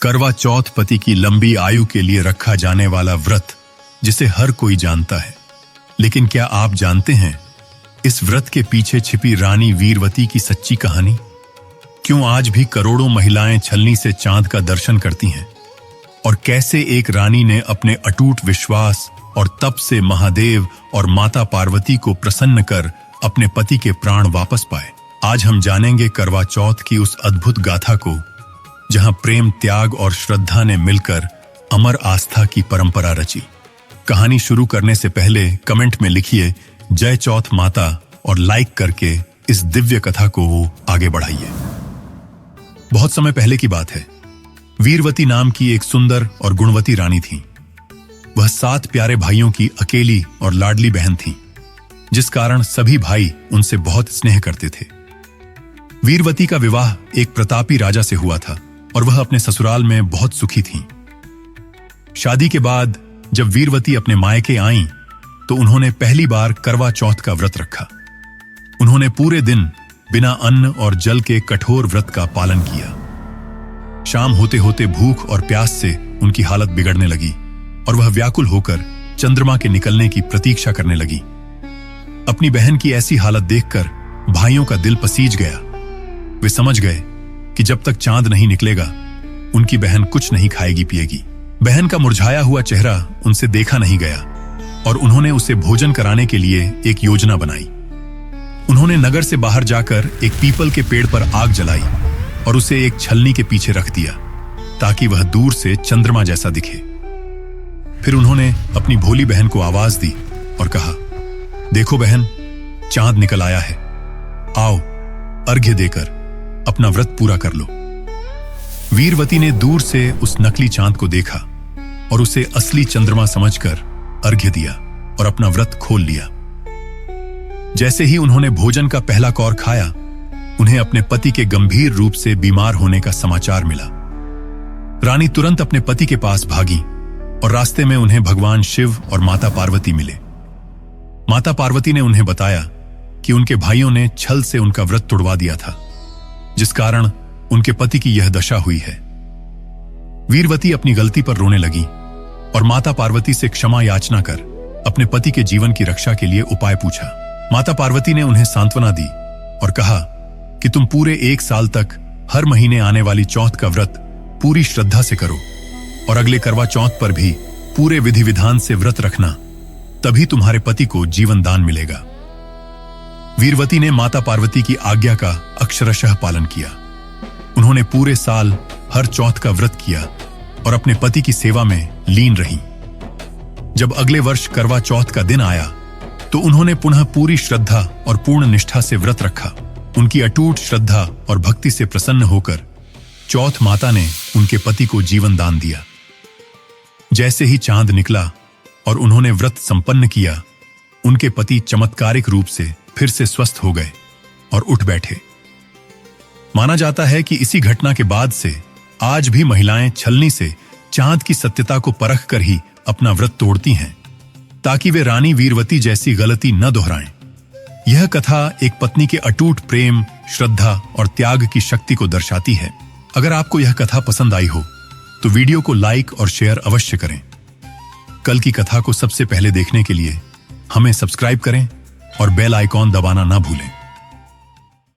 करवा चौथ पति की लंबी आयु के लिए रखा जाने वाला व्रत जिसे हर कोई जानता है। लेकिन क्या आप जानते हैं इस व्रत के पीछे छिपी रानी वीरवती की सच्ची कहानी? क्यों आज भी करोड़ों महिलाएं छलनी से चांद का दर्शन करती हैं? और कैसे एक रानी ने अपने अटूट विश्वास और तप से महादेव और माता पार्वती को प्रसन्न कर अपने पति के प्राण वापस पाए। आज हम जानेंगे करवा चौथ की उस अद्भुत गाथा को जहां प्रेम, त्याग और श्रद्धा ने मिलकर अमर आस्था की परंपरा रची। कहानी शुरू करने से पहले कमेंट में लिखिए जय चौथ माता और लाइक करके इस दिव्य कथा को आगे बढ़ाइए। बहुत समय पहले की बात है। वीरवती नाम की एक सुंदर और गुणवती रानी थी। वह 7 प्यारे भाइयों की अकेली और लाडली बहन थी, जिस कारण सभी भाई उनसे बहुत स्नेह करते थे। वीरवती का विवाह एक प्रतापी राजा से हुआ था और वह अपने ससुराल में बहुत सुखी थीं। शादी के बाद जब वीरवती अपने मायके आईं, तो उन्होंने पहली बार करवा चौथ का व्रत रखा। उन्होंने पूरे दिन बिना अन्न और जल के कठोर व्रत का पालन किया। शाम होते होते भूख और प्यास से उनकी हालत बिगड़ने लगी और वह व्याकुल होकर चंद्रमा के निकलने की प्रतीक्षा करने लगी। अपनी बहन की ऐसी हालत देखकर भाइयों का दिल पसीज गया। वे समझ गए कि जब तक चांद नहीं निकलेगा उनकी बहन कुछ नहीं खाएगी पिएगी। बहन का मुरझाया हुआ चेहरा उनसे देखा नहीं गया और उन्होंने उसे भोजन कराने के लिए एक योजना बनाई। उन्होंने नगर से बाहर जाकर एक पीपल के पेड़ पर आग जलाई और उसे एक छलनी के पीछे रख दिया ताकि वह दूर से चंद्रमा जैसा दिखे। फिर उन्होंने अपनी भोली बहन को आवाज दी और कहा, देखो बहन, चांद निकल आया है। आओ अर्घ्य देकर अपना व्रत पूरा कर लो। वीरवती ने दूर से उस नकली चांद को देखा और उसे असली चंद्रमा समझकर अर्घ्य दिया और अपना व्रत खोल लिया। जैसे ही उन्होंने भोजन का पहला कौर खाया, उन्हें अपने पति के गंभीर रूप से बीमार होने का समाचार मिला। रानी तुरंत अपने पति के पास भागी और रास्ते में उन्हें भगवान शिव और माता पार्वती मिले। माता पार्वती ने उन्हें बताया कि उनके भाइयों ने छल से उनका व्रत तोड़वा दिया था, जिस कारण उनके पति की यह दशा हुई है। वीरवती अपनी गलती पर रोने लगी और माता पार्वती से क्षमा याचना कर अपने पति के जीवन की रक्षा के लिए उपाय पूछा। माता पार्वती ने उन्हें सांत्वना दी और कहा कि तुम पूरे 1 साल तक हर महीने आने वाली चौथ का व्रत पूरी श्रद्धा से करो और अगले करवा चौथ पर भी पूरे विधि विधान से व्रत रखना, तभी तुम्हारे पति को जीवन दान मिलेगा। वीरवती ने माता पार्वती की आज्ञा का अक्षरशः पालन किया। उन्होंने पूरे साल हर चौथ का व्रत किया और अपने पति की सेवा में लीन रहीं। जब अगले वर्ष करवा चौथ का दिन आया, तो उन्होंने पुनः पूरी श्रद्धा और पूर्ण निष्ठा से व्रत रखा। उनकी अटूट श्रद्धा और भक्ति से प्रसन्न होकर चौथ माता ने उनके पति को जीवन दान दिया। जैसे ही चांद निकला और उन्होंने व्रत संपन्न किया, उनके पति चमत्कारिक रूप से फिर से स्वस्थ हो गए और उठ बैठे। माना जाता है कि इसी घटना के बाद से आज भी महिलाएं छलनी से चांद की सत्यता को परख कर ही अपना व्रत तोड़ती हैं, ताकि वे रानी वीरवती जैसी गलती न दोहराएं। यह कथा एक पत्नी के अटूट प्रेम, श्रद्धा और त्याग की शक्ति को दर्शाती है। अगर आपको यह कथा पसंद आई हो तो वीडियो को लाइक और शेयर अवश्य करें। कल की कथा को सबसे पहले देखने के लिए हमें सब्सक्राइब करें और बेल आइकॉन दबाना ना भूलें।